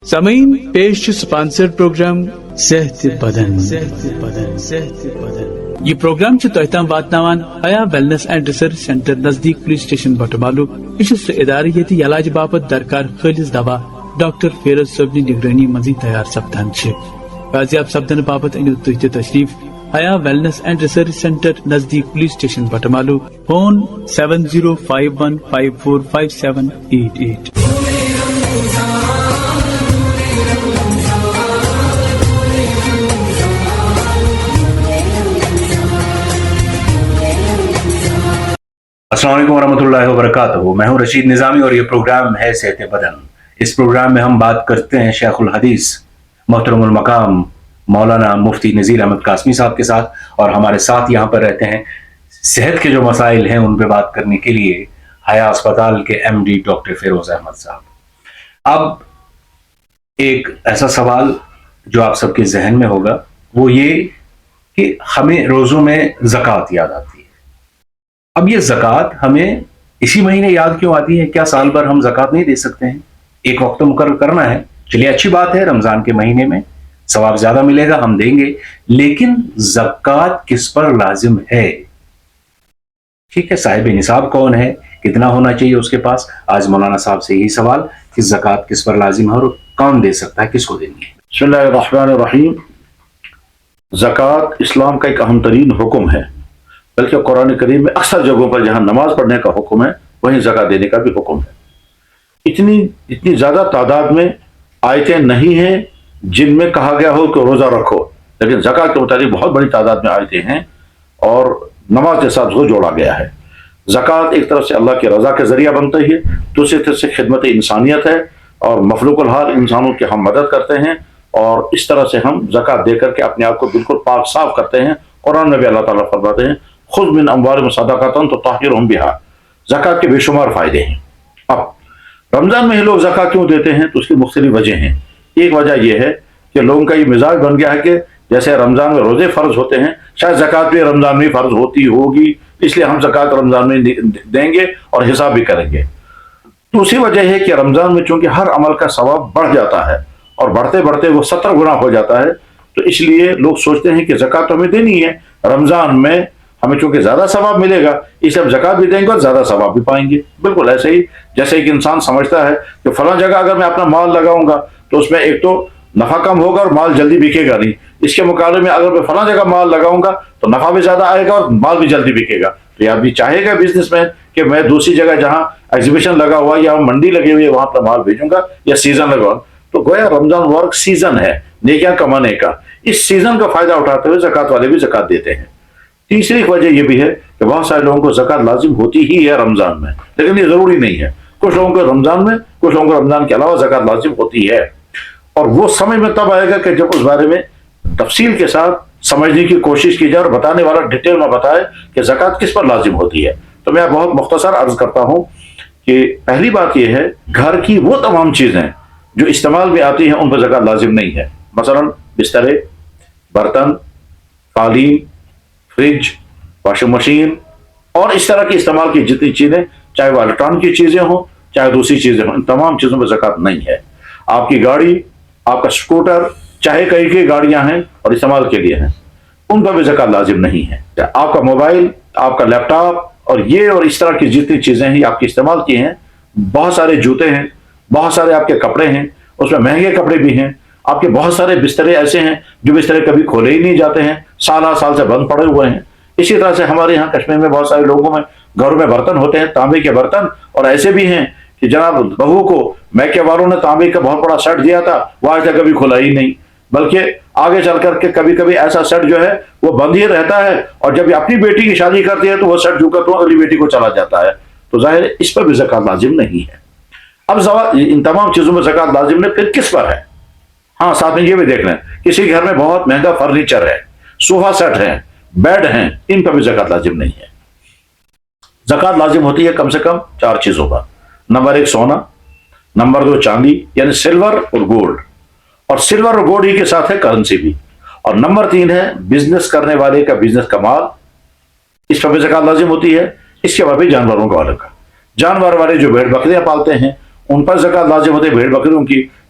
سامعین پیش sponsor programme صحت بدن یہ پروگرام تہ تام واتناوان حیا ویلنس اینڈ ریسرچ سینٹر نزدیک پولیس اسٹیشن بٹمالو. یہ سہ ادارہ یت علاج باپت درکار خالص دوا ڈاکٹر فیروز صٲبنہِ نگرانی منزی تیار سپدان چھ. بازیاب سپدن باپت انیو تُہۍ تہِ تشریف حیا ویلنس اینڈ ریسرچ سینٹر نزدیک پولیس اسٹیشن بٹمالو. فون 7051545788. السلام علیکم ورحمۃ اللہ وبرکاتہ. میں ہوں رشید نظامی اور یہ پروگرام ہے صحت بدن. اس پروگرام میں ہم بات کرتے ہیں شیخ الحدیث محترم المقام مولانا مفتی نذیر احمد قاسمی صاحب کے ساتھ، اور ہمارے ساتھ یہاں پر رہتے ہیں صحت کے جو مسائل ہیں ان پہ بات کرنے کے لیے حیا اسپتال کے M D doctor Feroz Ahmed صاحب. اب ایک ایسا سوال جو آپ سب کے ذہن میں ہوگا وہ یہ کہ ہمیں روزوں میں زکوٰۃ یاد آتی ہے. اب یہ زکوٰۃ ہمیں اسی مہینے یاد کیوں آتی ہے؟ کیا سال بھر ہم زکوٰۃ نہیں دے سکتے ہیں؟ ایک وقت مقرر کرنا ہے. چلیے اچھی بات ہے، رمضان کے مہینے میں ثواب زیادہ ملے گا، ہم دیں گے. لیکن زکوٰۃ کس پر لازم ہے؟ ٹھیک ہے، صاحب نصاب کون ہے، کتنا ہونا چاہیے اس کے پاس؟ آج مولانا صاحب سے یہی سوال کہ زکوٰۃ کس پر لازم ہے اور کون دے سکتا ہے، کس کو دینی ہے؟ بسم اللہ الرحمن الرحیم. زکوٰۃ اسلام کا ایک اہم ترین حکم ہے، بلکہ قرآن کریم میں اکثر جگہوں پر جہاں نماز پڑھنے کا حکم ہے وہیں زکوٰۃ دینے کا بھی حکم ہے. اتنی زیادہ تعداد میں آیتیں نہیں ہیں جن میں کہا گیا ہو کہ روزہ رکھو، لیکن زکوٰۃ کے متعلق بہت بڑی تعداد میں آیتیں ہیں اور نماز کے ساتھ اس کو جوڑا گیا ہے. زکوٰۃ ایک طرف سے اللہ کی رضا کے ذریعہ بنتا ہے، دوسری طرف سے خدمت انسانیت ہے اور مخلوق الحال انسانوں کی ہم مدد کرتے ہیں، اور اس طرح سے ہم زکوٰۃ دے کر کے اپنے آپ کو بالکل پاک صاف کرتے ہیں. قرآن میں بھی اللہ تعالیٰ فرماتے ہیں خذ من اموالہم صدقۃ تطہرھم بہا. زکوٰۃ کے بے شمار فائدے ہیں. اب رمضان میں ہی لوگ زکوٰۃ کیوں دیتے ہیں تو اس کی مختلف وجہ ہیں. ایک وجہ یہ ہے کہ لوگوں کا یہ مزاج بن گیا ہے کہ جیسے رمضان میں روزے فرض ہوتے ہیں، شاید زکوٰۃ بھی رمضان میں فرض ہوتی ہوگی، اس لیے ہم زکوٰۃ رمضان میں دیں گے اور حساب بھی کریں گے. دوسری وجہ ہے کہ رمضان میں چونکہ ہر عمل کا ثواب بڑھ جاتا ہے اور بڑھتے بڑھتے وہ 70 گنا ہو جاتا ہے، تو اس لیے لوگ سوچتے ہیں کہ زکوٰۃ ہمیں دینی ہے، رمضان میں ہمیں چونکہ زیادہ ثواب ملے گا اس لیے ہم زکوٰۃ بھی دیں گے اور زیادہ ثواب بھی پائیں گے. بالکل ایسے ہی جیسے ایک انسان سمجھتا ہے کہ فلاں جگہ اگر میں اپنا مال لگاؤں گا تو اس میں ایک تو نفع کم ہوگا اور مال جلدی بکے گا نہیں، اس کے مقابلے میں اگر میں فلاں جگہ مال لگاؤں گا تو نفع بھی زیادہ آئے گا اور مال بھی جلدی بکے گا. تو یہ بھی چاہے گا بزنس مین کہ میں دوسری جگہ جہاں ایگزیبیشن لگا ہوا یا منڈی لگی ہوئی ہے وہاں پر مال بھیجوں گا یا سیزن لگاؤں. تو گویا رمضان ورک سیزن ہے نیکیاں کمانے کا، اس سیزن کا فائدہ اٹھاتے ہوئے زکوٰۃ والے بھی زکوٰۃ دیتے ہیں. تیسری وجہ یہ بھی ہے کہ بہت سارے لوگوں کو زکوٰۃ لازم ہوتی ہی ہے رمضان میں، لیکن یہ ضروری نہیں ہے. کچھ لوگوں کو رمضان میں، کچھ لوگوں کو رمضان کے علاوہ زکوٰۃ لازم ہوتی ہے، اور وہ سمجھ میں تب آئے گا کہ جب اس بارے میں تفصیل کے ساتھ سمجھنے کی کوشش کی جائے اور بتانے والا ڈیٹیل میں بتائے کہ زکوٰۃ کس پر لازم ہوتی ہے. تو میں بہت مختصر عرض کرتا ہوں کہ پہلی بات یہ ہے گھر کی وہ تمام چیزیں جو استعمال میں آتی ہیں ان پر زکوٰۃ لازم نہیں ہے. مثلا بسترے، برتن، قالین، فریج، واشنگ مشین اور اس طرح کی استعمال کی جتنی چیزیں، چاہے وہ الیکٹرانک کی چیزیں ہوں چاہے دوسری چیزیں ہوں، ان تمام چیزوں پر زکوٰۃ نہیں ہے. آپ کی گاڑی، آپ کا اسکوٹر، چاہے کئی کئی گاڑیاں ہیں اور استعمال کے لیے ہیں، ان پر بھی زکوٰۃ لازم نہیں ہے. آپ کا موبائل، آپ کا لیپ ٹاپ اور یہ اور اس طرح کی جتنی چیزیں ہیں آپ کی استعمال کی ہیں، بہت سارے جوتے ہیں، بہت سارے آپ کے کپڑے ہیں، اس میں مہنگے کپڑے بھی ہیں، آپ کے بہت سارے بسترے ایسے ہیں جو بسترے کبھی کھولے ہی نہیں جاتے ہیں، سال سے بند پڑے ہوئے ہیں. اسی طرح سے ہمارے یہاں کشمیر میں بہت سارے لوگوں میں گھروں میں برتن ہوتے ہیں، تانبے کے برتن، اور ایسے بھی ہیں کہ جناب بہو کو میکے والوں نے تانبے کا بہت بڑا سیٹ دیا تھا، وہ آج تک کبھی کھلا ہی نہیں، بلکہ آگے چل کر کے کبھی کبھی ایسا سیٹ جو ہے وہ بند ہی رہتا ہے، اور جب اپنی بیٹی کی شادی کرتی ہے تو وہ سیٹ جو کر تو اگلی بیٹی کو چلا جاتا ہے. تو ظاہر ہے اس پر بھی زکوٰۃ لازم نہیں ہے. اب ان تمام چیزوں میں زکوٰۃ لازم نہیں، پھر کس پر ہے؟ ہاں ساتھ میں یہ بھی دیکھ لیں کسی گھر میں بہت مہنگا فرنیچر ہے، صوفہ سیٹ ہے، بیڈ ہیں، ان پر بھی زکوٰۃ لازم نہیں ہے. زکوٰۃ لازم ہوتی ہے کم سے کم 4 چیزوں پر. نمبر 1 سونا، نمبر 2 چاندی یعنی سلور اور گولڈ، اور سلور اور گولڈ ہی کے ساتھ ہے کرنسی بھی، اور نمبر 3 ہے بزنس کرنے والے کا بزنس کا مال، اس پر بھی زکوٰۃ لازم ہوتی ہے. اس کے بعد بھی جانوروں کا الگ، جانور والے جو بھیڑ بکریاں پالتے ہیں ان پر زکوٰۃ لازم ہوتی ہے، بھیڑ بکریوں کی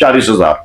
40,000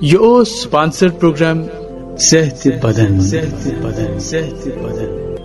Your sponsored program Seht Badan।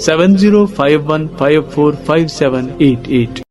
7051545788।